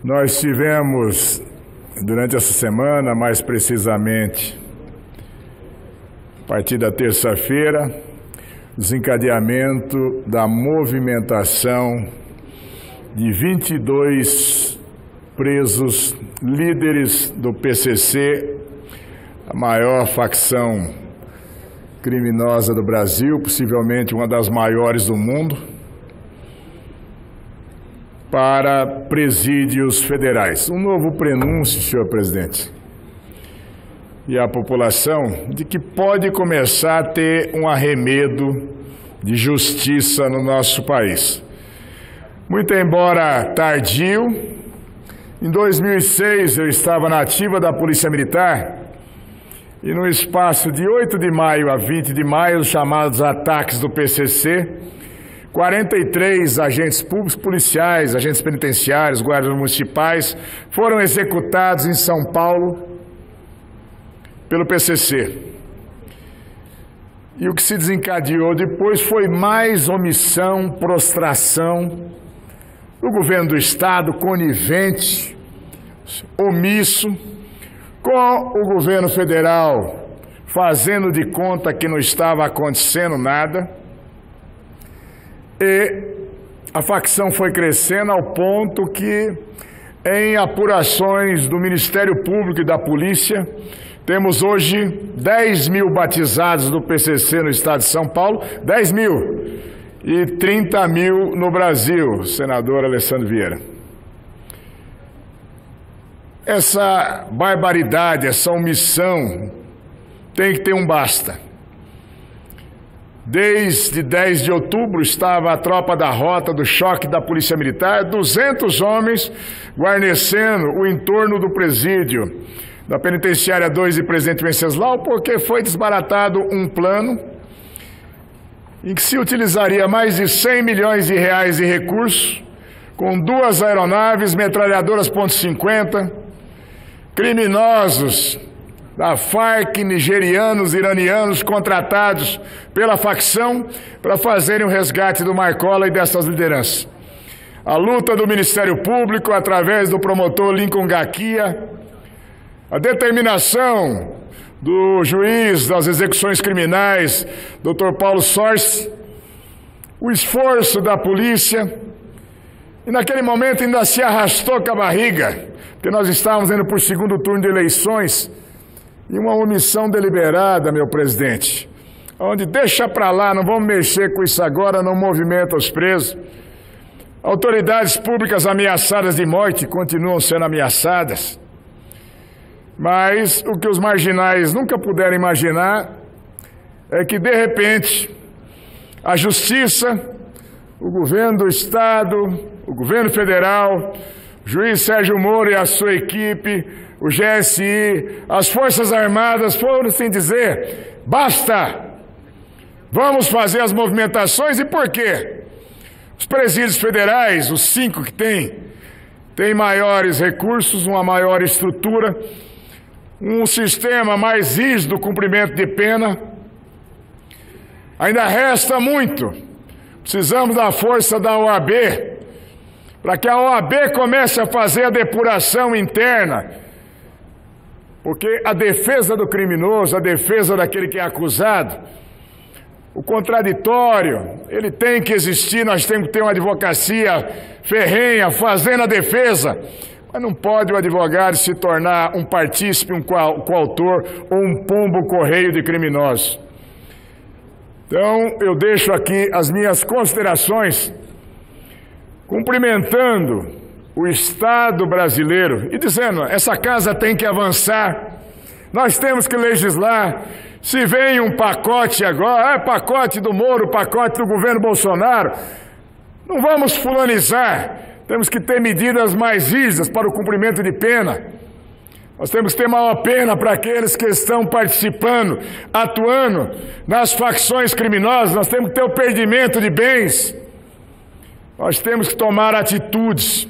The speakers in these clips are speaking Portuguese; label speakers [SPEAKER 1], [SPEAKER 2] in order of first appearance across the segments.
[SPEAKER 1] Nós tivemos, durante essa semana, mais precisamente, a partir da terça-feira, desencadeamento da movimentação de 22 presos líderes do PCC, a maior facção criminosa do Brasil, possivelmente uma das maiores do mundo, para presídios federais. Um novo prenúncio, senhor presidente, e a população, de que pode começar a ter um arremedo de justiça no nosso país. Muito embora tardio, em 2006 eu estava na ativa da Polícia Militar e no espaço de 8 de maio a 20 de maio, os chamados ataques do PCC, 43 agentes públicos, policiais, agentes penitenciários, guardas municipais foram executados em São Paulo pelo PCC. E o que se desencadeou depois foi mais omissão, prostração do governo do Estado, conivente, omisso, com o governo federal fazendo de conta que não estava acontecendo nada. E a facção foi crescendo ao ponto que, em apurações do Ministério Público e da Polícia, temos hoje 10 mil batizados do PCC no estado de São Paulo, 10 mil, e 30 mil no Brasil, senador Alessandro Vieira. Essa barbaridade, essa omissão, tem que ter um basta. Desde 10 de outubro estava a tropa da Rota do Choque da Polícia Militar, 200 homens guarnecendo o entorno do presídio da Penitenciária 2 de Presidente Venceslau, porque foi desbaratado um plano em que se utilizaria mais de 100 milhões de reais de recursos, com 2 aeronaves, metralhadoras .50, criminosos da Farc, nigerianos, iranianos, contratados pela facção para fazerem o resgate do Marcola e dessas lideranças. A luta do Ministério Público, através do promotor Lincoln Gaquia, a determinação do juiz das execuções criminais, Dr. Paulo Sorce, o esforço da polícia, e naquele momento ainda se arrastou com a barriga, porque nós estávamos indo para o segundo turno de eleições, e uma omissão deliberada, meu presidente, onde deixa para lá, não vamos mexer com isso agora, não movimenta os presos. Autoridades públicas ameaçadas de morte continuam sendo ameaçadas. Mas o que os marginais nunca puderam imaginar é que, de repente, a Justiça, o governo do Estado, o governo federal, o juiz Sérgio Moro e a sua equipe, o GSI, as Forças Armadas foram sem dizer, basta, vamos fazer as movimentações. E por quê? Os presídios federais, os 5 que têm maiores recursos, uma maior estrutura, um sistema mais rígido do cumprimento de pena. Ainda resta muito. Precisamos da força da OAB, para que a OAB comece a fazer a depuração interna, porque a defesa do criminoso, a defesa daquele que é acusado, o contraditório, ele tem que existir, nós temos que ter uma advocacia ferrenha, fazendo a defesa, mas não pode o advogado se tornar um partícipe, um coautor ou um pombo correio de criminosos. Então, eu deixo aqui as minhas considerações, cumprimentando o Estado brasileiro e dizendo, essa casa tem que avançar, nós temos que legislar. Se vem um pacote agora, pacote do Moro, pacote do governo Bolsonaro, não vamos fulanizar, temos que ter medidas mais rígidas para o cumprimento de pena. Nós temos que ter maior pena para aqueles que estão participando, atuando nas facções criminosas, nós temos que ter o perdimento de bens, nós temos que tomar atitudes.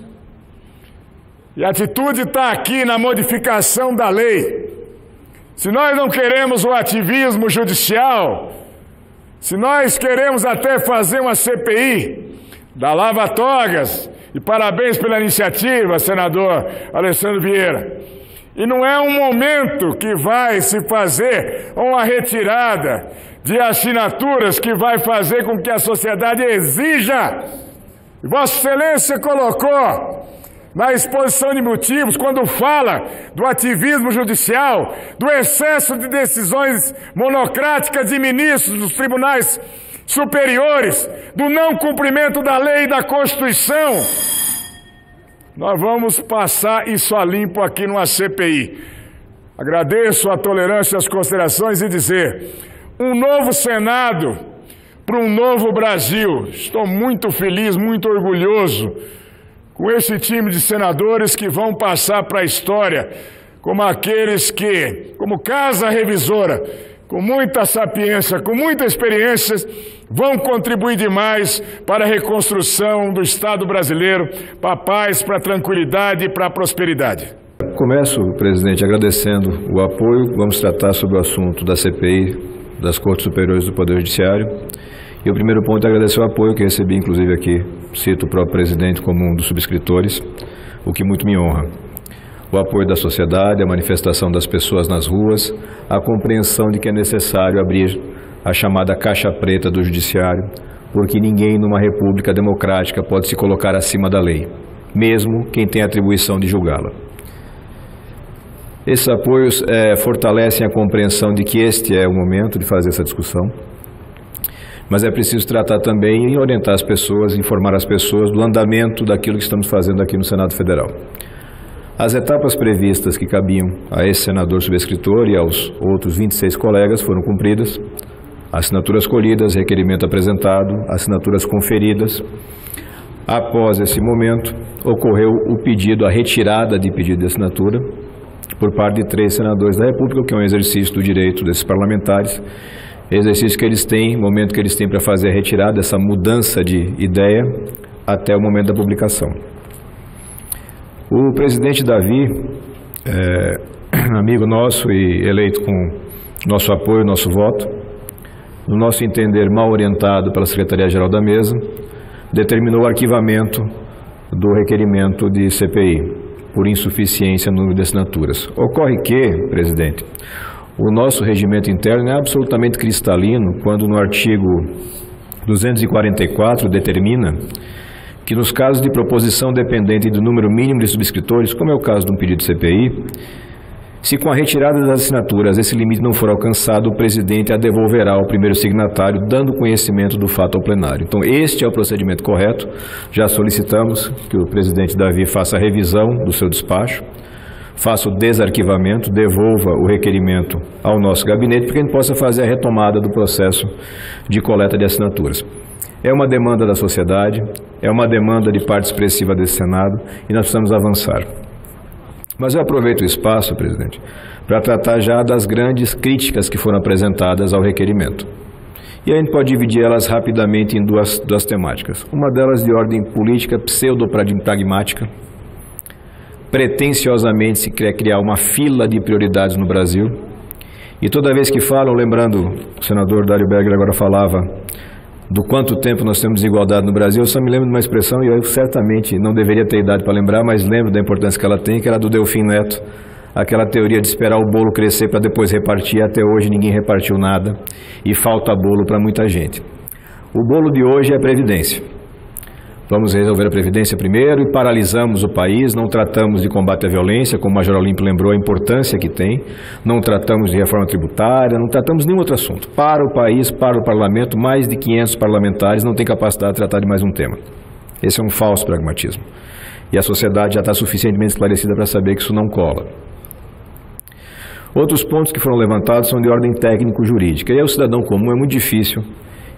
[SPEAKER 1] E a atitude está aqui na modificação da lei. Se nós não queremos o ativismo judicial, se nós queremos até fazer uma CPI, da Lava Togas, e parabéns pela iniciativa, senador Alessandro Vieira. E não é um momento que vai se fazer uma retirada de assinaturas que vai fazer com que a sociedade exija. Vossa Excelência colocou na exposição de motivos, quando fala do ativismo judicial, do excesso de decisões monocráticas de ministros dos tribunais superiores, do não cumprimento da lei e da Constituição, nós vamos passar isso a limpo aqui numa CPI. Agradeço a tolerância e as considerações e dizer, um novo Senado para um novo Brasil. Estou muito feliz, muito orgulhoso com esse time de senadores que vão passar para a história como aqueles que, como casa revisora, com muita sapiência, com muita experiência, vão contribuir demais para a reconstrução do Estado brasileiro, para a paz, para a tranquilidade e para a prosperidade.
[SPEAKER 2] Começo, presidente, agradecendo o apoio. Vamos tratar sobre o assunto da CPI, das Cortes Superiores do Poder Judiciário. E o primeiro ponto é agradecer o apoio que recebi, inclusive aqui, cito o próprio presidente como um dos subscritores, o que muito me honra. O apoio da sociedade, a manifestação das pessoas nas ruas, a compreensão de que é necessário abrir a chamada caixa preta do judiciário, porque ninguém numa república democrática pode se colocar acima da lei, mesmo quem tem a atribuição de julgá-la. Esses apoios fortalecem a compreensão de que este é o momento de fazer essa discussão, mas é preciso tratar também e orientar as pessoas, informar as pessoas do andamento daquilo que estamos fazendo aqui no Senado Federal. As etapas previstas que cabiam a esse senador subscritor e aos outros 26 colegas foram cumpridas, assinaturas colhidas, requerimento apresentado, assinaturas conferidas. Após esse momento, ocorreu o pedido, a retirada de pedido de assinatura por parte de 3 senadores da República, o que é um exercício do direito desses parlamentares, exercício que eles têm, momento que eles têm para fazer a retirada, essa mudança de ideia até o momento da publicação. O presidente Davi, amigo nosso e eleito com nosso apoio, nosso voto, no nosso entender mal orientado pela Secretaria-Geral da Mesa, determinou o arquivamento do requerimento de CPI, por insuficiência no número de assinaturas. Ocorre que, presidente, o nosso regimento interno é absolutamente cristalino quando no artigo 244 determina que nos casos de proposição dependente do número mínimo de subscritores, como é o caso de um pedido de CPI, se com a retirada das assinaturas esse limite não for alcançado, o presidente a devolverá ao primeiro signatário, dando conhecimento do fato ao plenário. Então, este é o procedimento correto. Já solicitamos que o presidente Davi faça a revisão do seu despacho, faça o desarquivamento, devolva o requerimento ao nosso gabinete, para que a gente possa fazer a retomada do processo de coleta de assinaturas. É uma demanda da sociedade, é uma demanda de parte expressiva desse Senado e nós precisamos avançar. Mas eu aproveito o espaço, presidente, para tratar já das grandes críticas que foram apresentadas ao requerimento. E a gente pode dividir elas rapidamente em duas temáticas. Uma delas de ordem política, pseudo-pragmática. Pretensiosamente se quer criar uma fila de prioridades no Brasil. E toda vez que falam, lembrando, o senador Dário Berger agora falava do quanto tempo nós temos desigualdade no Brasil, eu só me lembro de uma expressão, e eu certamente não deveria ter idade para lembrar, mas lembro da importância que ela tem, que era do Delfim Neto, aquela teoria de esperar o bolo crescer para depois repartir. Até hoje ninguém repartiu nada e falta bolo para muita gente. O bolo de hoje é a Previdência. Vamos resolver a Previdência primeiro e paralisamos o país, não tratamos de combate à violência, como o Major Olímpio lembrou a importância que tem, não tratamos de reforma tributária, não tratamos de nenhum outro assunto. Para o país, para o parlamento, mais de 500 parlamentares não têm capacidade de tratar de mais um tema. Esse é um falso pragmatismo. E a sociedade já está suficientemente esclarecida para saber que isso não cola. Outros pontos que foram levantados são de ordem técnico-jurídica. E aí o cidadão comum é muito difícil,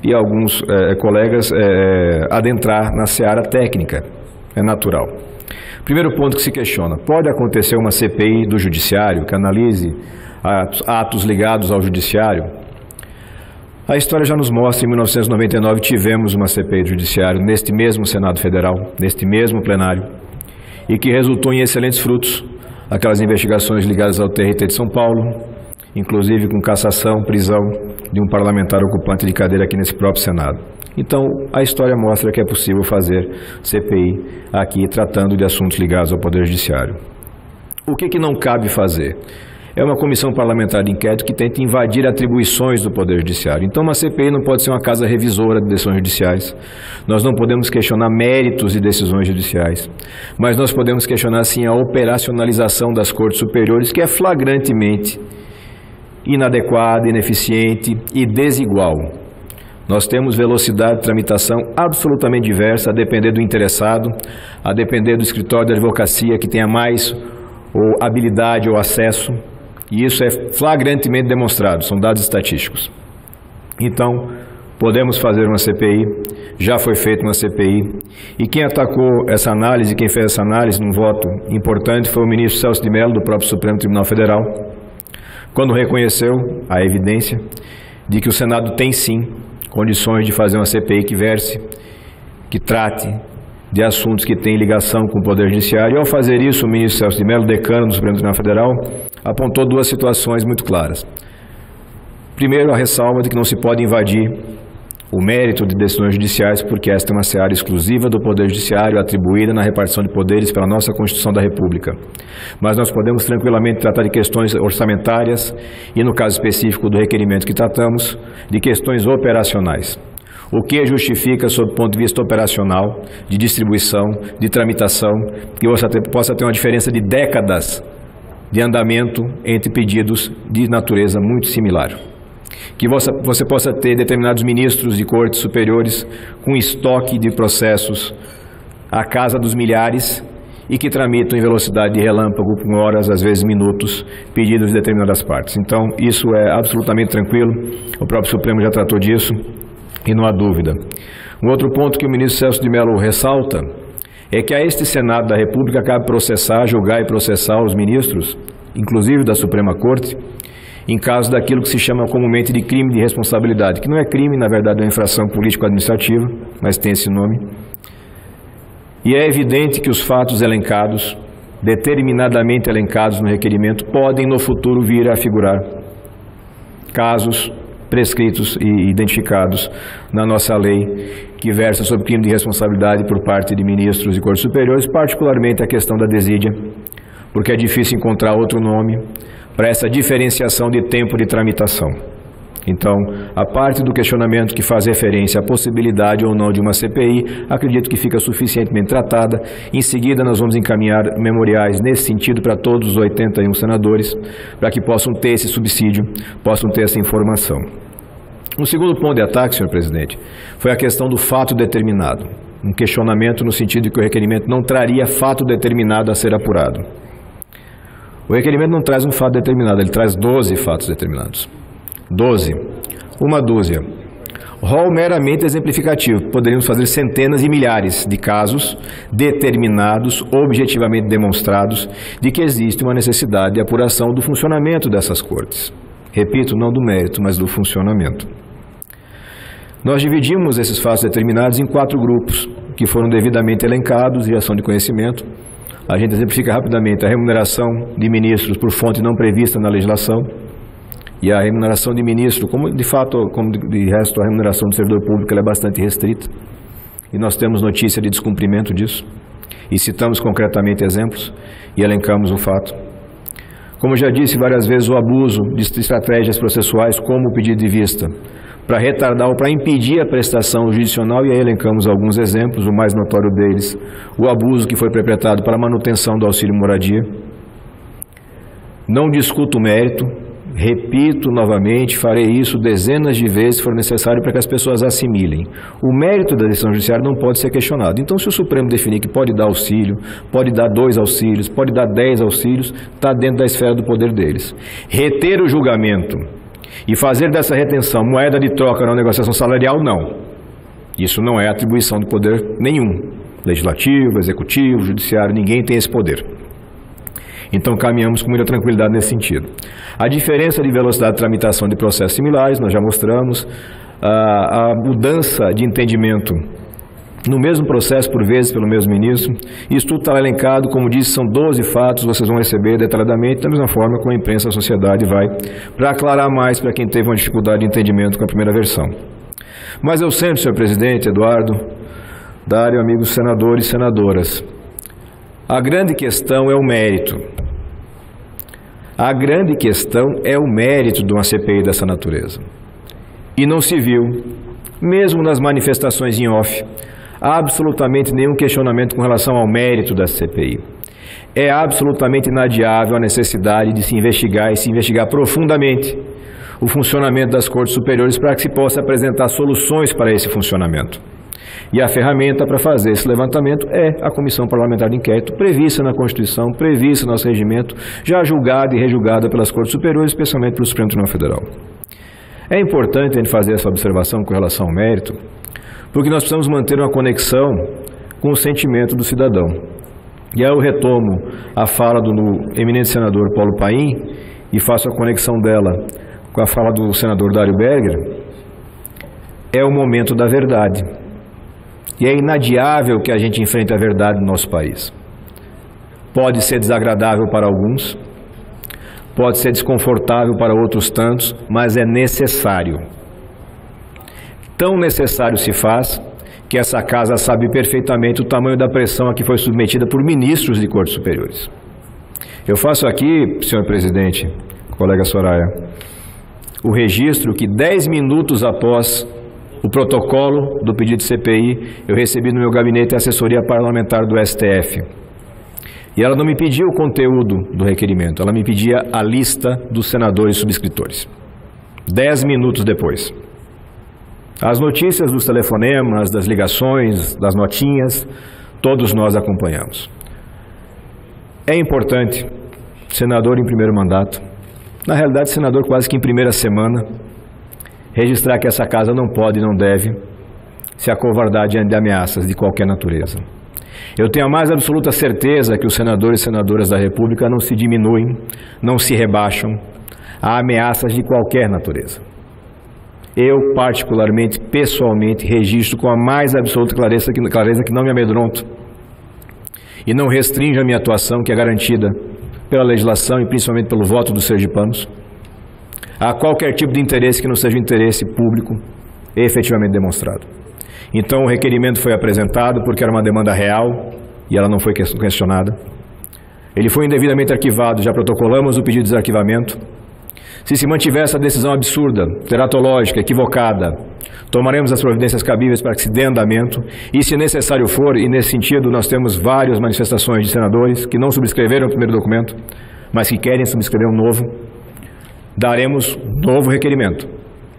[SPEAKER 2] e alguns colegas adentrar na seara técnica, é natural. Primeiro ponto que se questiona, pode acontecer uma CPI do Judiciário que analise atos ligados ao Judiciário? A história já nos mostra, em 1999 tivemos uma CPI do Judiciário neste mesmo Senado Federal, neste mesmo plenário, e que resultou em excelentes frutos, aquelas investigações ligadas ao TRT de São Paulo, inclusive com cassação, prisão, de um parlamentar ocupante de cadeira aqui nesse próprio Senado. Então, a história mostra que é possível fazer CPI aqui tratando de assuntos ligados ao Poder Judiciário. O que não cabe fazer? É uma comissão parlamentar de inquérito que tenta invadir atribuições do Poder Judiciário. Então, uma CPI não pode ser uma casa revisora de decisões judiciais. Nós não podemos questionar méritos de decisões judiciais. Mas nós podemos questionar, sim, a operacionalização das Cortes Superiores, que é flagrantemente inadequada, ineficiente e desigual. Nós temos velocidade de tramitação absolutamente diversa, a depender do interessado, a depender do escritório de advocacia que tenha mais ou habilidade ou acesso, e isso é flagrantemente demonstrado, são dados estatísticos. Então, podemos fazer uma CPI, já foi feita uma CPI, e quem atacou essa análise, quem fez essa análise num voto importante foi o ministro Celso de Mello, do próprio Supremo Tribunal Federal, quando reconheceu a evidência de que o Senado tem sim condições de fazer uma CPI que verse, que trate de assuntos que têm ligação com o Poder Judiciário. E ao fazer isso, o ministro Celso de Mello, decano do Supremo Tribunal Federal, apontou duas situações muito claras. Primeiro, a ressalva de que não se pode invadir o mérito de decisões judiciais, porque esta é uma seara exclusiva do Poder Judiciário, atribuída na repartição de poderes pela nossa Constituição da República. Mas nós podemos tranquilamente tratar de questões orçamentárias e, no caso específico do requerimento que tratamos, de questões operacionais. O que justifica, sob o ponto de vista operacional, de distribuição, de tramitação, que possa ter uma diferença de décadas de andamento entre pedidos de natureza muito similar. Que você possa ter determinados ministros de cortes superiores com estoque de processos à casa dos milhares e que tramitam em velocidade de relâmpago, com horas, às vezes minutos, pedidos de determinadas partes. Então, isso é absolutamente tranquilo, o próprio Supremo já tratou disso e não há dúvida. Um outro ponto que o ministro Celso de Mello ressalta é que a este Senado da República cabe processar, julgar e processar os ministros, inclusive da Suprema Corte, em caso daquilo que se chama comumente de crime de responsabilidade, que não é crime, na verdade é uma infração político-administrativa, mas tem esse nome. E é evidente que os fatos elencados, determinadamente elencados no requerimento, podem no futuro vir a figurar casos prescritos e identificados na nossa lei, que versa sobre crime de responsabilidade por parte de ministros e cortes superiores, particularmente a questão da desídia, porque é difícil encontrar outro nome para essa diferenciação de tempo de tramitação. Então, a parte do questionamento que faz referência à possibilidade ou não de uma CPI, acredito que fica suficientemente tratada. Em seguida, nós vamos encaminhar memoriais nesse sentido para todos os 81 senadores, para que possam ter esse subsídio, possam ter essa informação. Um segundo ponto de ataque, senhor presidente, foi a questão do fato determinado. Um questionamento no sentido de que o requerimento não traria fato determinado a ser apurado. O requerimento não traz um fato determinado, ele traz 12 fatos determinados. 12. Uma dúzia. Rol meramente exemplificativo. Poderíamos fazer centenas e milhares de casos determinados, objetivamente demonstrados, de que existe uma necessidade de apuração do funcionamento dessas cortes. Repito, não do mérito, mas do funcionamento. Nós dividimos esses fatos determinados em 4 grupos, que foram devidamente elencados e ação de conhecimento. A gente exemplifica rapidamente a remuneração de ministros por fonte não prevista na legislação e a remuneração de ministro, como de fato, como de resto, a remuneração do servidor público ela é bastante restrita e nós temos notícia de descumprimento disso e citamos concretamente exemplos e elencamos o fato. Como já disse várias vezes, o abuso de estratégias processuais como o pedido de vista para retardar ou para impedir a prestação jurisdicional, e aí elencamos alguns exemplos, o mais notório deles, o abuso que foi perpetrado para a manutenção do auxílio moradia. Não discuto o mérito, repito novamente, farei isso dezenas de vezes se for necessário para que as pessoas assimilem. O mérito da decisão judiciária não pode ser questionado. Então, se o Supremo definir que pode dar auxílio, pode dar 2 auxílios, pode dar 10 auxílios, está dentro da esfera do poder deles. Reter o julgamento e fazer dessa retenção moeda de troca na negociação salarial, não. Isso não é atribuição de poder nenhum. Legislativo, executivo, judiciário, ninguém tem esse poder. Então caminhamos com muita tranquilidade nesse sentido. A diferença de velocidade de tramitação de processos similares, nós já mostramos. A mudança de entendimento no mesmo processo, por vezes, pelo mesmo ministro. Isso tudo está elencado, como disse, são 12 fatos, vocês vão receber detalhadamente, da mesma forma como a imprensa, a sociedade vai, para aclarar mais para quem teve uma dificuldade de entendimento com a primeira versão. Mas eu sempre, senhor presidente, Eduardo, Dário, amigos senadores e senadoras, a grande questão é o mérito. A grande questão é o mérito de uma CPI dessa natureza. E não se viu, mesmo nas manifestações em off, absolutamente nenhum questionamento com relação ao mérito da CPI. É absolutamente inadiável a necessidade de se investigar e se investigar profundamente o funcionamento das Cortes Superiores para que se possa apresentar soluções para esse funcionamento. E a ferramenta para fazer esse levantamento é a Comissão Parlamentar de Inquérito, prevista na Constituição, prevista no nosso regimento, já julgada e rejulgada pelas Cortes Superiores, especialmente pelo Supremo Tribunal Federal. É importante a gente fazer essa observação com relação ao mérito, porque nós precisamos manter uma conexão com o sentimento do cidadão. E aí eu retomo a fala do eminente senador Paulo Paim e faço a conexão dela com a fala do senador Dário Berger. É o momento da verdade. E é inadiável que a gente enfrente a verdade no nosso país. Pode ser desagradável para alguns, pode ser desconfortável para outros tantos, mas é necessário. Tão necessário se faz que essa casa sabe perfeitamente o tamanho da pressão a que foi submetida por ministros de Cortes Superiores. Eu faço aqui, senhor presidente, colega Soraya, o registro que 10 minutos após o protocolo do pedido de CPI, eu recebi no meu gabinete a assessoria parlamentar do STF. E ela não me pedia o conteúdo do requerimento, ela me pedia a lista dos senadores subscritores. 10 minutos depois. As notícias dos telefonemas, das ligações, das notinhas, todos nós acompanhamos. É importante, senador em primeiro mandato, na realidade senador quase que em primeira semana, registrar que essa casa não pode e não deve se acovardar diante de ameaças de qualquer natureza. Eu tenho a mais absoluta certeza que os senadores e senadoras da República não se diminuem, não se rebaixam a ameaças de qualquer natureza. Eu, particularmente, pessoalmente, registro com a mais absoluta clareza que não me amedronto e não restringe a minha atuação, que é garantida pela legislação e principalmente pelo voto dos sergipanos, a qualquer tipo de interesse que não seja interesse público efetivamente demonstrado. Então o requerimento foi apresentado porque era uma demanda real e ela não foi questionada. Ele foi indevidamente arquivado, já protocolamos o pedido de desarquivamento. Se mantiver essa decisão absurda, teratológica, equivocada, tomaremos as providências cabíveis para que se dê andamento e, se necessário for, e nesse sentido nós temos várias manifestações de senadores que não subscreveram o primeiro documento, mas que querem subscrever um novo, daremos novo requerimento,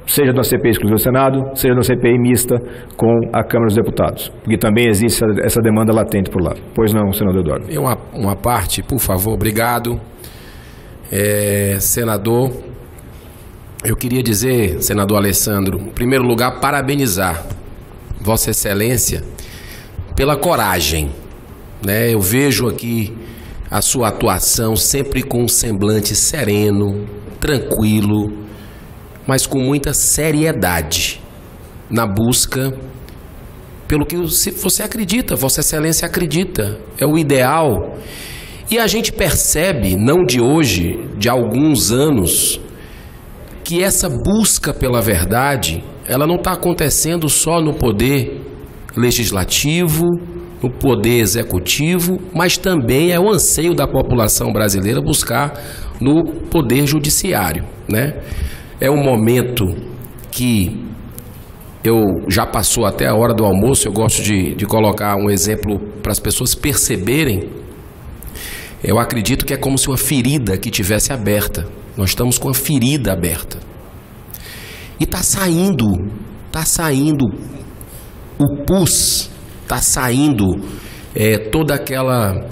[SPEAKER 2] seja da CPI exclusiva do Senado, seja da CPI mista com a Câmara dos Deputados, porque também existe essa demanda latente por lá. Pois não, senador Eduardo?
[SPEAKER 3] Uma parte, por favor, obrigado. Senador, eu queria dizer, senador Alessandro, em primeiro lugar, parabenizar Vossa Excelência pela coragem, né? Eu vejo aqui a sua atuação sempre com um semblante sereno, tranquilo, mas com muita seriedade na busca pelo que você acredita, Vossa Excelência acredita, é o ideal. E a gente percebe, não de hoje, de alguns anos, que essa busca pela verdade, ela não está acontecendo só no poder legislativo, no poder executivo, mas também é o anseio da população brasileira buscar no poder judiciário, né? É um momento que já passou até a hora do almoço, eu gosto de colocar um exemplo para as pessoas perceberem. Eu acredito que é como se uma ferida que tivesse aberta. Nós estamos com a ferida aberta. E está saindo o pus, está saindo toda aquela...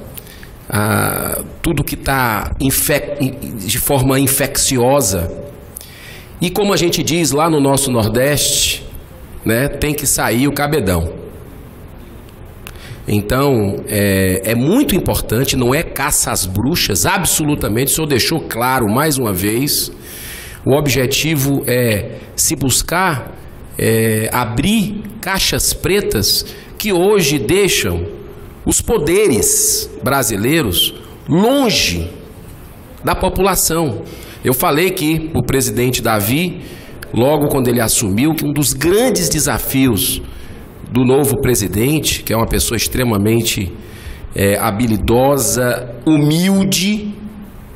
[SPEAKER 3] tudo que está de forma infecciosa. E como a gente diz lá no nosso Nordeste, né, tem que sair o cabedão. Então, é muito importante, não é caça às bruxas, absolutamente, o senhor deixou claro mais uma vez, o objetivo é se buscar abrir caixas pretas que hoje deixam os poderes brasileiros longe da população. Eu falei que o presidente Davi, logo quando ele assumiu, que um dos grandes desafios do novo presidente, que é uma pessoa extremamente habilidosa, humilde,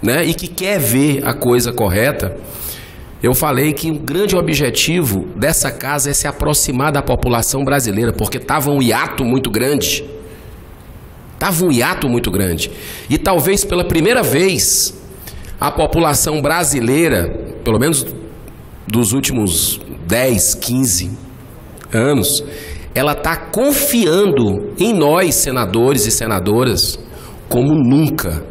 [SPEAKER 3] né, e que quer ver a coisa correta, eu falei que o grande objetivo dessa casa é se aproximar da população brasileira, porque estava um hiato muito grande. E talvez pela primeira vez a população brasileira, pelo menos dos últimos 10, 15 anos, ela está confiando em nós, senadores e senadoras, como nunca.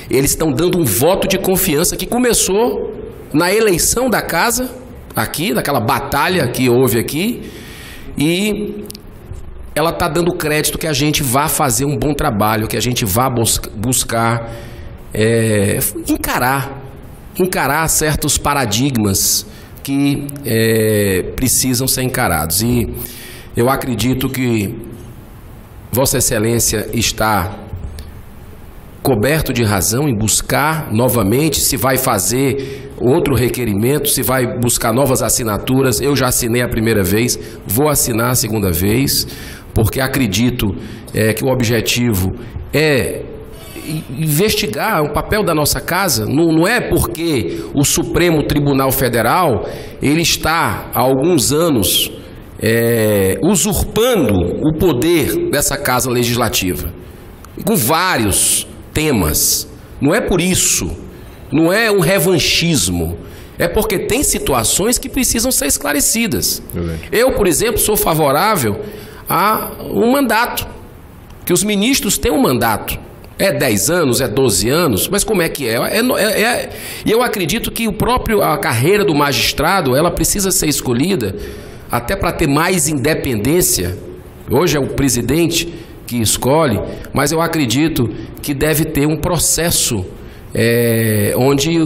[SPEAKER 3] Eles estão dando um voto de confiança que começou na eleição da casa, aqui, naquela batalha que houve aqui, e ela está dando crédito que a gente vá fazer um bom trabalho, que a gente vá buscar encarar certos paradigmas que precisam ser encarados. E eu acredito que Vossa Excelência está coberto de razão em buscar novamente, se vai fazer outro requerimento, se vai buscar novas assinaturas. Eu já assinei a primeira vez, vou assinar a segunda vez, porque acredito que o objetivo é investigar o papel da nossa casa. Não é porque o Supremo Tribunal Federal ele está há alguns anos usurpando o poder dessa casa legislativa com vários temas. Não é por isso, não é um revanchismo, é porque tem situações que precisam ser esclarecidas. Eu, por exemplo, sou favorável a um mandato, que os ministros têm um mandato. É 10 anos, é 12 anos, mas como é que é? E eu acredito que a carreira do magistrado, ela precisa ser escolhida até para ter mais independência. Hoje é o presidente que escolhe, mas eu acredito que deve ter um processo onde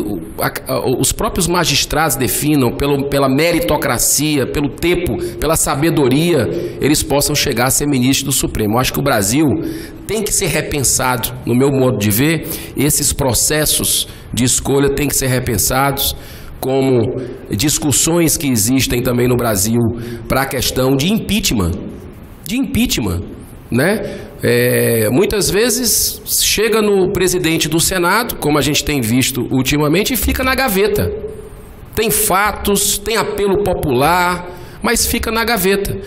[SPEAKER 3] os próprios magistrados definam pela meritocracia, pelo tempo, pela sabedoria, eles possam chegar a ser ministro do Supremo. Eu acho que o Brasil tem que ser repensado, no meu modo de ver. Esses processos de escolha têm que ser repensados, como discussões que existem também no Brasil para a questão de impeachment, né? Muitas vezes chega no presidente do Senado, como a gente tem visto ultimamente, e fica na gaveta. Tem fatos, tem apelo popular, mas fica na gaveta.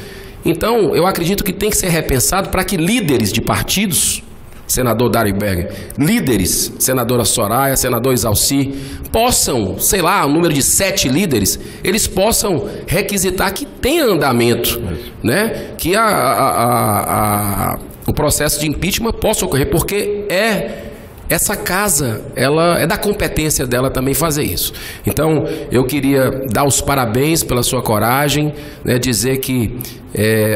[SPEAKER 3] Então, eu acredito que tem que ser repensado para que líderes de partidos, senador Dário Berger, líderes, senadora Soraya, senador Isalci, possam, sei lá, um número de 7 líderes, eles possam requisitar que tenha andamento, né? Que o processo de impeachment possa ocorrer, porque essa casa, ela é da competência dela também fazer isso. Então, eu queria dar os parabéns pela sua coragem, né, dizer que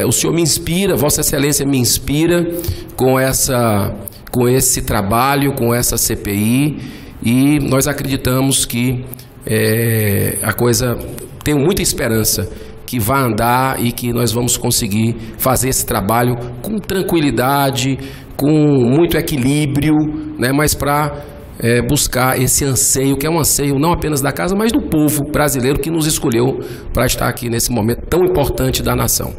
[SPEAKER 3] o senhor me inspira, Vossa Excelência me inspira com esse trabalho, com essa CPI, e nós acreditamos que a coisa, tenho muita esperança que vai andar e que nós vamos conseguir fazer esse trabalho com tranquilidade, com muito equilíbrio, né, mas para buscar esse anseio, que é um anseio não apenas da casa, mas do povo brasileiro que nos escolheu para estar aqui nesse momento tão importante da nação.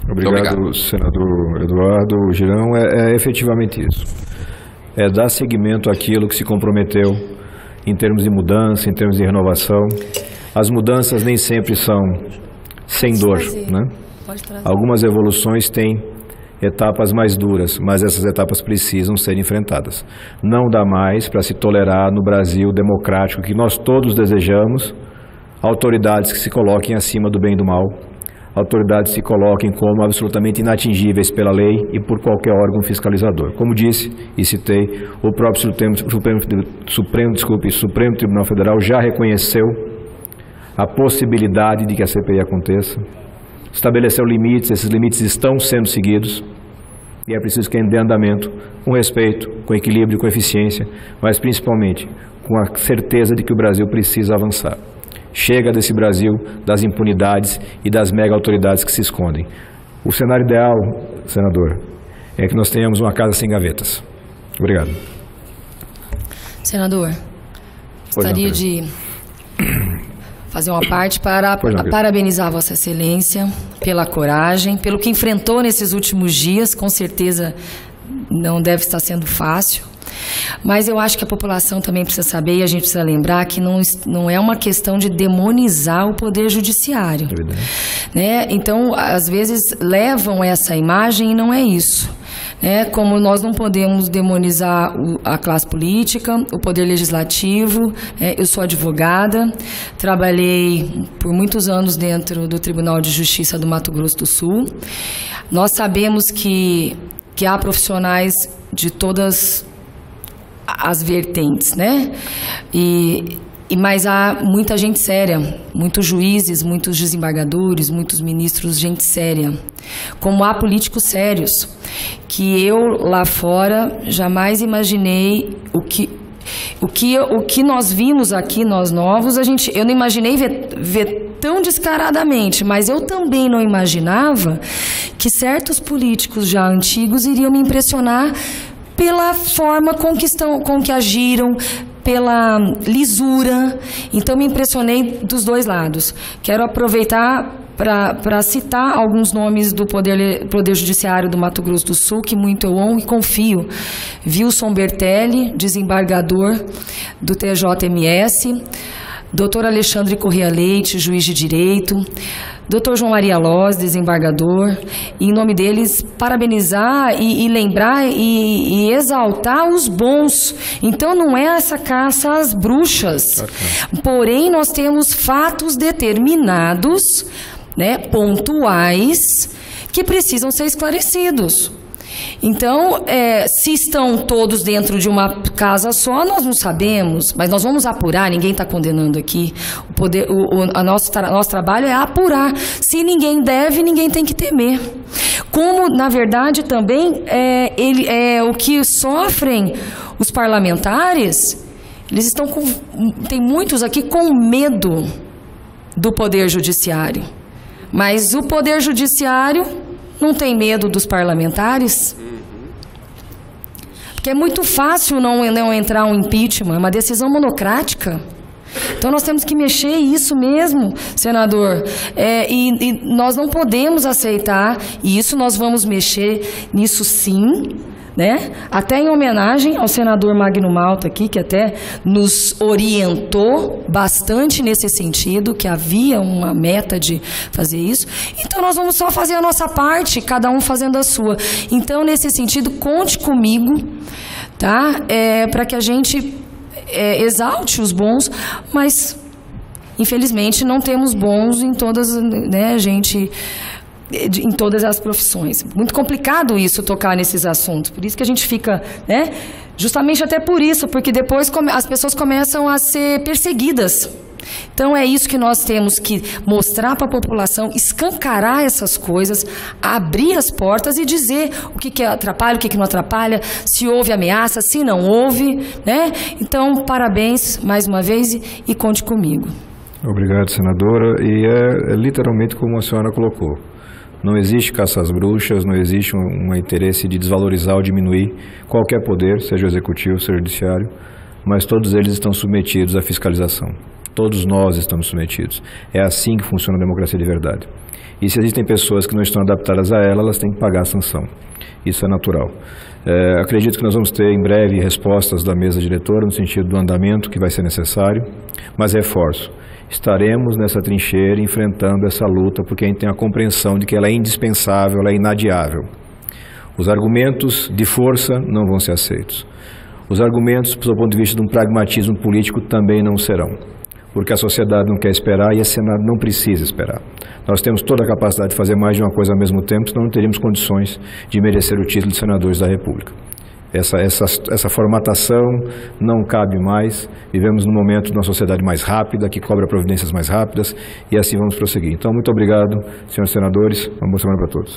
[SPEAKER 2] Obrigado, senador Eduardo Girão. É efetivamente isso. É dar seguimento àquilo que se comprometeu em termos de mudança, em termos de renovação. As mudanças nem sempre são sem dor, né? Algumas evoluções têm etapas mais duras, mas essas etapas precisam ser enfrentadas. Não dá mais para se tolerar no Brasil democrático, que nós todos desejamos, autoridades que se coloquem acima do bem e do mal, autoridades se coloquem como absolutamente inatingíveis pela lei e por qualquer órgão fiscalizador. Como disse e citei, o próprio Supremo Tribunal Federal já reconheceu a possibilidade de que a CPI aconteça, estabeleceu limites, esses limites estão sendo seguidos, e é preciso que dê andamento com respeito, com equilíbrio, com eficiência, mas principalmente com a certeza de que o Brasil precisa avançar. Chega desse Brasil das impunidades e das mega autoridades que se escondem. O cenário ideal, senador, é que nós tenhamos uma casa sem gavetas. Obrigado.
[SPEAKER 4] Senador, gostaria de fazer uma parte para parabenizar Vossa Excelência pela coragem, pelo que enfrentou nesses últimos dias. Com certeza não deve estar sendo fácil. Mas eu acho que a população também precisa saber, e a gente precisa lembrar que não é uma questão de demonizar o Poder Judiciário. Né? Então, às vezes, levam essa imagem e não é isso. Como nós não podemos demonizar a classe política, o Poder Legislativo. Eu sou advogada, trabalhei por muitos anos dentro do Tribunal de Justiça do Mato Grosso do Sul. Nós sabemos que há profissionais de todas as vertentes, né? Mas há muita gente séria, muitos juízes, muitos desembargadores, muitos ministros, gente séria. Como há políticos sérios, que eu lá fora jamais imaginei o que nós vimos aqui, nós novos, eu não imaginei ver tão descaradamente, mas eu também não imaginava que certos políticos já antigos iriam me impressionar pela forma com que agiram, pela lisura. Então, me impressionei dos dois lados. Quero aproveitar para citar alguns nomes do Poder Judiciário do Mato Grosso do Sul, que muito eu honro e confio. Wilson Bertelli, desembargador do TJMS, Dr. Alexandre Corrêa Leite, juiz de direito, Dr. João Maria Loz, desembargador, e em nome deles parabenizar e lembrar e exaltar os bons. Então não é essa caça às bruxas, porém nós temos fatos determinados, né, pontuais, que precisam ser esclarecidos. Então, se estão todos dentro de uma casa só, nós não sabemos, mas nós vamos apurar, ninguém está condenando aqui. Nosso trabalho é apurar. Se ninguém deve, ninguém tem que temer. Como, na verdade, também o que sofrem os parlamentares, eles estão tem muitos aqui com medo do Poder Judiciário. Mas o Poder Judiciário não tem medo dos parlamentares? Porque é muito fácil não entrar um impeachment, é uma decisão monocrática. Então nós temos que mexer isso mesmo, senador. E nós não podemos aceitar, e isso nós vamos mexer nisso sim, né? Até em homenagem ao senador Magno Malta aqui, que até nos orientou bastante nesse sentido, que havia uma meta de fazer isso. Então nós vamos só fazer a nossa parte, cada um fazendo a sua. Então, nesse sentido, conte comigo, tá? Para que a gente exalte os bons, mas infelizmente não temos bons em todas, né, em todas as profissões. Muito complicado isso, tocar nesses assuntos. Por isso que a gente fica, né? Justamente até por isso, porque depois as pessoas começam a ser perseguidas. Então é isso que nós temos que mostrar para a população, escancarar essas coisas, abrir as portas e dizer o que atrapalha, o que não atrapalha, se houve ameaça, se não houve, né? Então, parabéns mais uma vez e conte comigo.
[SPEAKER 2] Obrigado, senadora. E é literalmente como a senhora colocou. Não existe caça às bruxas, não existe um interesse de desvalorizar ou diminuir qualquer poder, seja o executivo, seja o judiciário, mas todos eles estão submetidos à fiscalização. Todos nós estamos submetidos. É assim que funciona a democracia de verdade. E se existem pessoas que não estão adaptadas a ela, elas têm que pagar a sanção. Isso é natural. Acredito que nós vamos ter em breve respostas da mesa diretora no sentido do andamento que vai ser necessário, mas reforço. Estaremos nessa trincheira enfrentando essa luta porque a gente tem a compreensão de que ela é indispensável, ela é inadiável. Os argumentos de força não vão ser aceitos. Os argumentos, do ponto de vista de um pragmatismo político, também não serão. Porque a sociedade não quer esperar e a Senado não precisa esperar. Nós temos toda a capacidade de fazer mais de uma coisa ao mesmo tempo, senão não teríamos condições de merecer o título de senadores da República. Essa formatação não cabe mais. Vivemos num momento de uma sociedade mais rápida, que cobra providências mais rápidas, e assim vamos prosseguir. Então, muito obrigado, senhores senadores. Uma boa semana para todos.